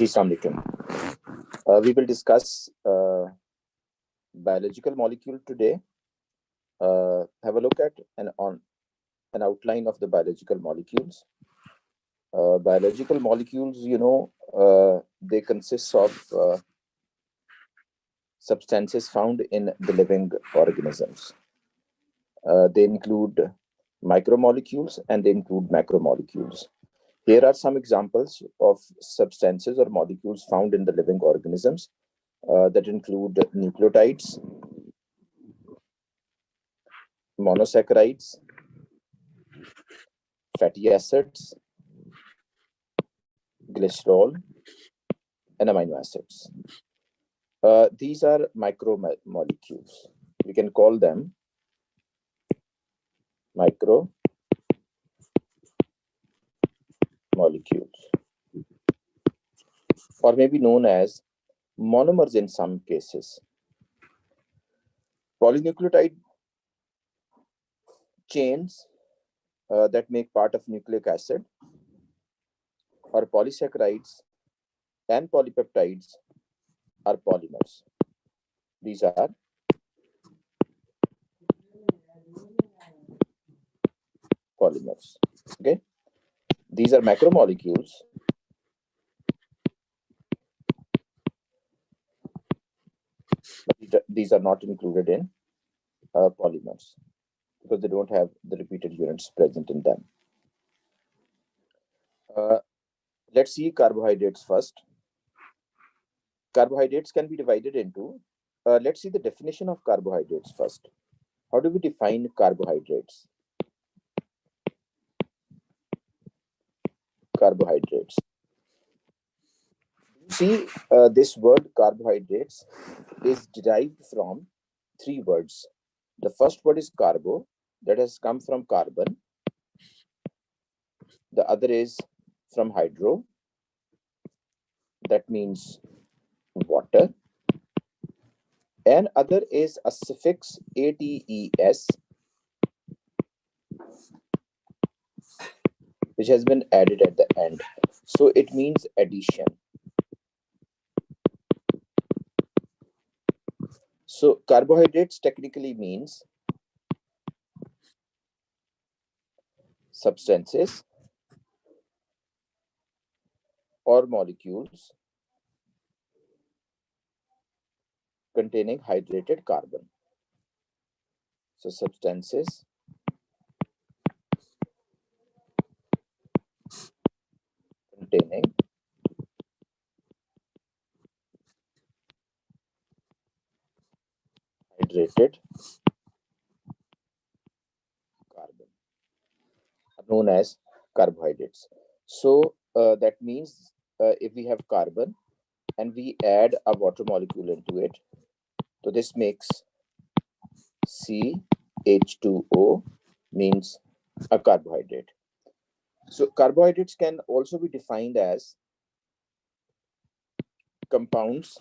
Ji, Assalamu alaikum. We will discuss biological molecule today. Have a look at an outline of the biological molecules. Biological molecules, they consist of substances found in the living organisms. They include micromolecules and they include macromolecules. Here are some examples of substances or molecules found in the living organisms that include nucleotides, monosaccharides, fatty acids, glycerol, and amino acids. These are micromolecules. We can call them micromolecules, or maybe known as monomers in some cases. Polynucleotide chains that make part of nucleic acid, or polysaccharides and polypeptides are polymers. These are polymers. Okay, these are macromolecules. But these are not included in polymers because they don't have the repeated units present in them. Let's see carbohydrates first. Carbohydrates can be divided into, let's see the definition of carbohydrates first. How do we define carbohydrates? Carbohydrates. See, this word carbohydrates is derived from three words. The first word is carbo, that has come from carbon. The other is from hydro, that means water. And other is a suffix ates, which has been added at the end. So it means addition. So carbohydrates technically means substances or molecules containing hydrated carbon. So substances containing hydrated carbon are known as carbohydrates. So that means if we have carbon and we add a water molecule into it, so this makes CH2O, means a carbohydrate. So carbohydrates can also be defined as compounds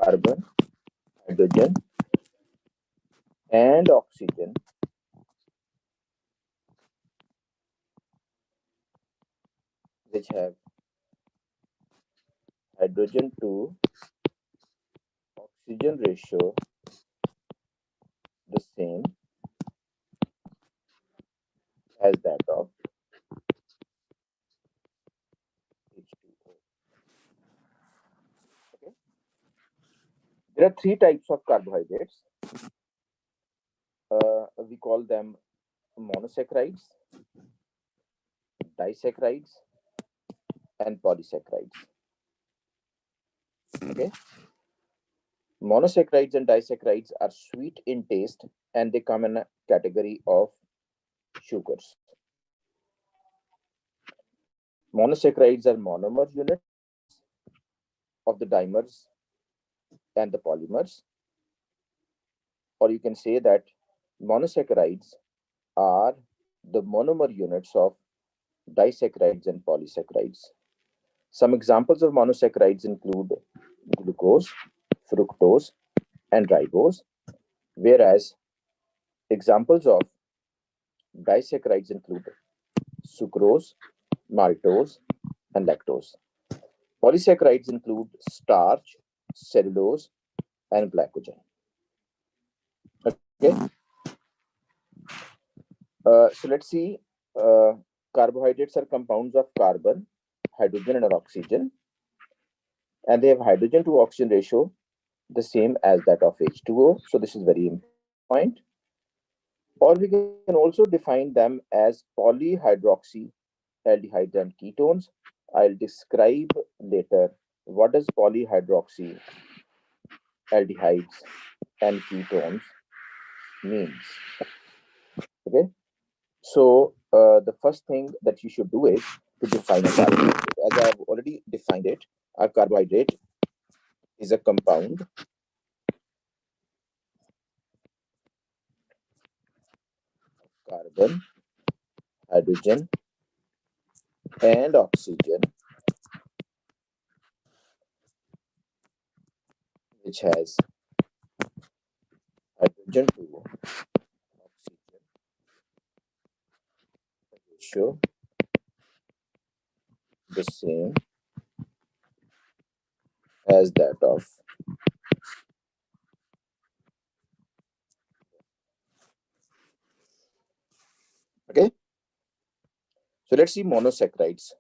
carbon, hydrogen, and oxygen which have hydrogen to oxygen ratio the same as that of H2O. Okay. There are three types of carbohydrates. We call them monosaccharides, disaccharides, and polysaccharides. Okay. Monosaccharides and disaccharides are sweet in taste and they come in a category of sugars. Monosaccharides are monomer units of the dimers and the polymers, or you can say that monosaccharides are the monomer units of disaccharides and polysaccharides. Some examples of monosaccharides include glucose, fructose, and ribose. Whereas examples of disaccharides include sucrose, maltose, and lactose. Polysaccharides include starch, cellulose, and glycogen. Okay, so let's see. Carbohydrates are compounds of carbon, hydrogen, and oxygen, and they have hydrogen to oxygen ratio the same as that of H2O. So this is very important point. Or we can also define them as polyhydroxy aldehydes and ketones. I'll describe later what does polyhydroxy aldehydes and ketones means. Okay, so the first thing that you should do is to define a carbohydrate. As I have already defined it, a carbohydrate is a compound carbon, hydrogen, and oxygen, which has hydrogen to oxygen ratio the same as that of. Okay, so let's see monosaccharides.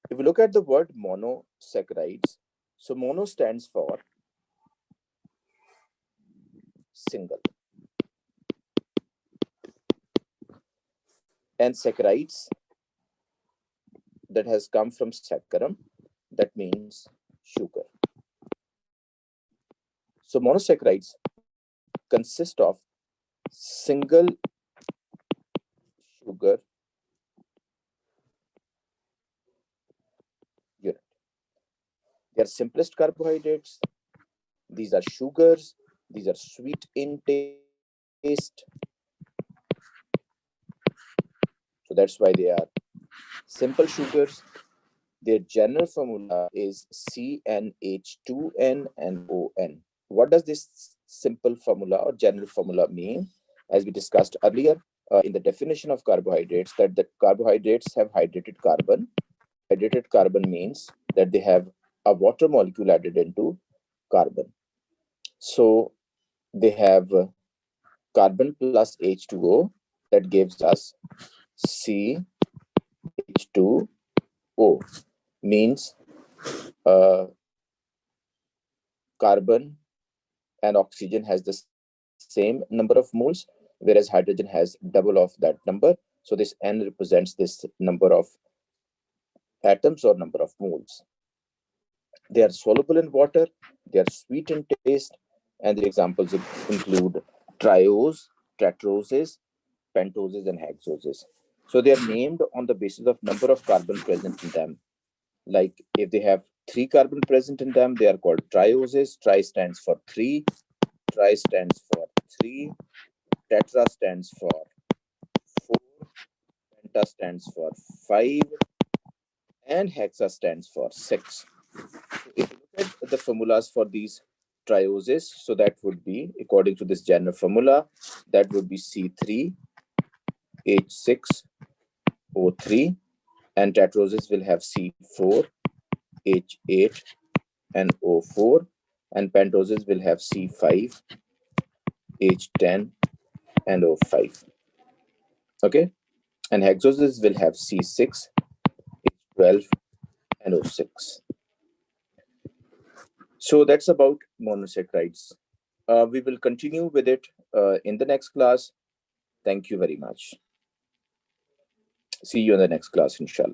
If you look at the word monosaccharides, so mono stands for single, and saccharides that has come from saccharum, that means sugar. So monosaccharides consist of single sugar unit. They are simplest carbohydrates. These are sugars. These are sweet in taste. So that's why they are simple sugars. Their general formula is CnH2n and ON. What does this simple formula or general formula mean? As we discussed earlier in the definition of carbohydrates, that the carbohydrates have hydrated carbon. Hydrated carbon means that they have a water molecule added into carbon. So they have carbon plus H2O that gives us CH2O, means carbon and oxygen has the same number of moles, whereas hydrogen has double of that number. So this N represents this number of atoms or number of moles. They are soluble in water, they are sweet in taste, and the examples include triose, tetroses, pentoses, and hexoses. So they are named on the basis of number of carbon present in them. Like if they have 3 carbon present in them, they are called trioses. Tri stands for 3, tri stands for 3, tetra stands for 4, penta stands for 5, and hexa stands for 6. So if you look at the formulas for these trioses, so that would be, according to this general formula, that would be C3H6O3, and tetroses will have C4H8 and O4, and pentoses will have C5H10 and O5. Okay, and hexoses will have C6H12 and O6. So that's about monosaccharides. We will continue with it in the next class. Thank you very much. See you in the next class, inshallah.